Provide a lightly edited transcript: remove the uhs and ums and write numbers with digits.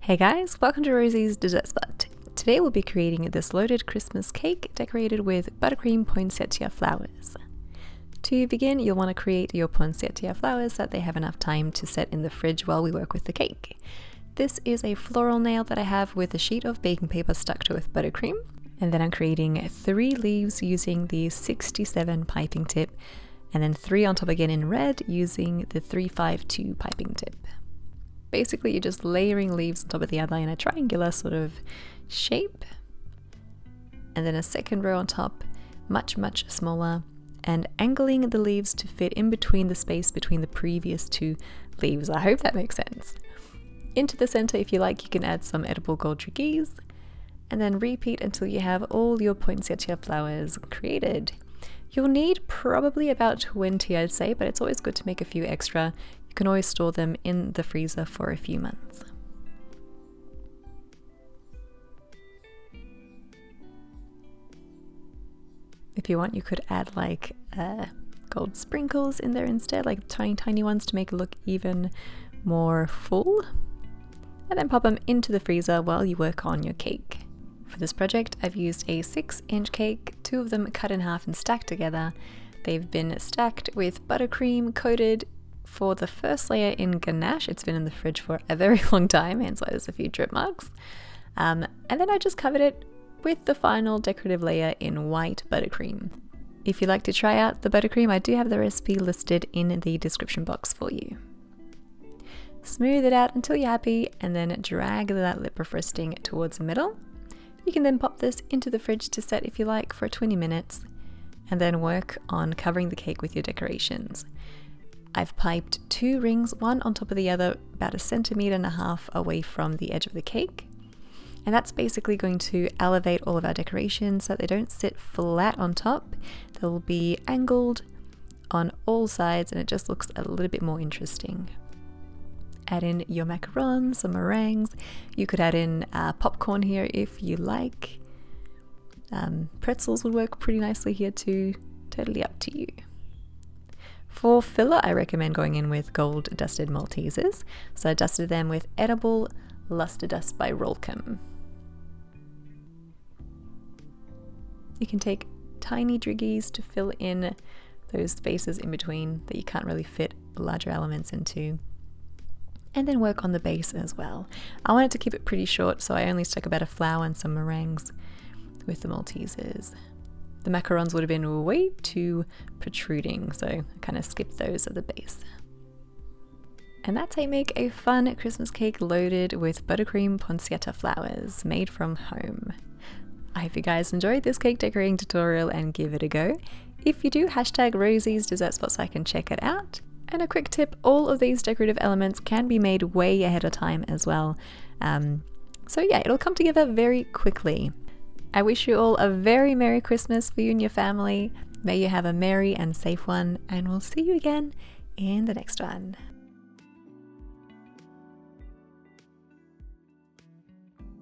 Hey guys, welcome to Rosie's Dessert Spot. Today we'll be creating this loaded Christmas cake decorated with buttercream poinsettia flowers. To begin, you'll want to create your poinsettia flowers so that they have enough time to set in the fridge while we work with the cake. This is a floral nail that I have with a sheet of baking paper stuck to it with buttercream. And then I'm creating 3 leaves using the 67 piping tip, and then 3 on top again in red using the 352 piping tip. Basically, you're just layering leaves on top of the other in a triangular sort of shape. And then a second row on top, much smaller, and angling the leaves to fit in between the space between the previous 2 leaves. I hope that makes sense. Into the center, if you like, you can add some edible gold triggies, and then repeat until you have all your poinsettia flowers created. You'll need probably about 20, I'd say, but it's always good to make a few extra. You can always store them in the freezer for a few months. If you want, you could add like gold sprinkles in there instead, like tiny ones to make it look even more full. And then pop them into the freezer while you work on your cake. For this project, I've used a 6-inch cake, 2 of them cut in half and stacked together. They've been stacked with buttercream coated for the first layer in ganache. It's been in the fridge for a very long time, hence why there's a few drip marks. And then I just covered it with the final decorative layer in white buttercream. If you'd like to try out the buttercream, I do have the recipe listed in the description box for you. Smooth it out until you're happy, and then drag that lip of frosting towards the middle. You can then pop this into the fridge to set if you like for 20 minutes, and then work on covering the cake with your decorations. I've piped 2 rings, one on top of the other, about 1.5 centimeters away from the edge of the cake. And that's basically going to elevate all of our decorations so that they don't sit flat on top. They'll be angled on all sides and it just looks a little bit more interesting. Add in your macarons, some meringues. You could add in popcorn here if you like. Pretzels would work pretty nicely here too. Totally up to you. For filler, I recommend going in with gold dusted Maltesers. So I dusted them with edible luster dust by Rolcom. You can take tiny driggies to fill in those spaces in between that you can't really fit larger elements into. And then work on the base as well. I wanted to keep it pretty short, so I only stuck about a flower and some meringues with the Maltesers. The macarons would have been way too protruding, so I kind of skipped those at the base. And that's how you make a fun Christmas cake loaded with buttercream poinsettia flowers made from home. I hope you guys enjoyed this cake decorating tutorial and give it a go. If you do, hashtag Rosie's Dessert Spot so I can check it out. And a quick tip, all of these decorative elements can be made way ahead of time as well. So yeah, it'll come together very quickly. I wish you all a very Merry Christmas for you and your family. May you have a merry and safe one, and we'll see you again in the next one.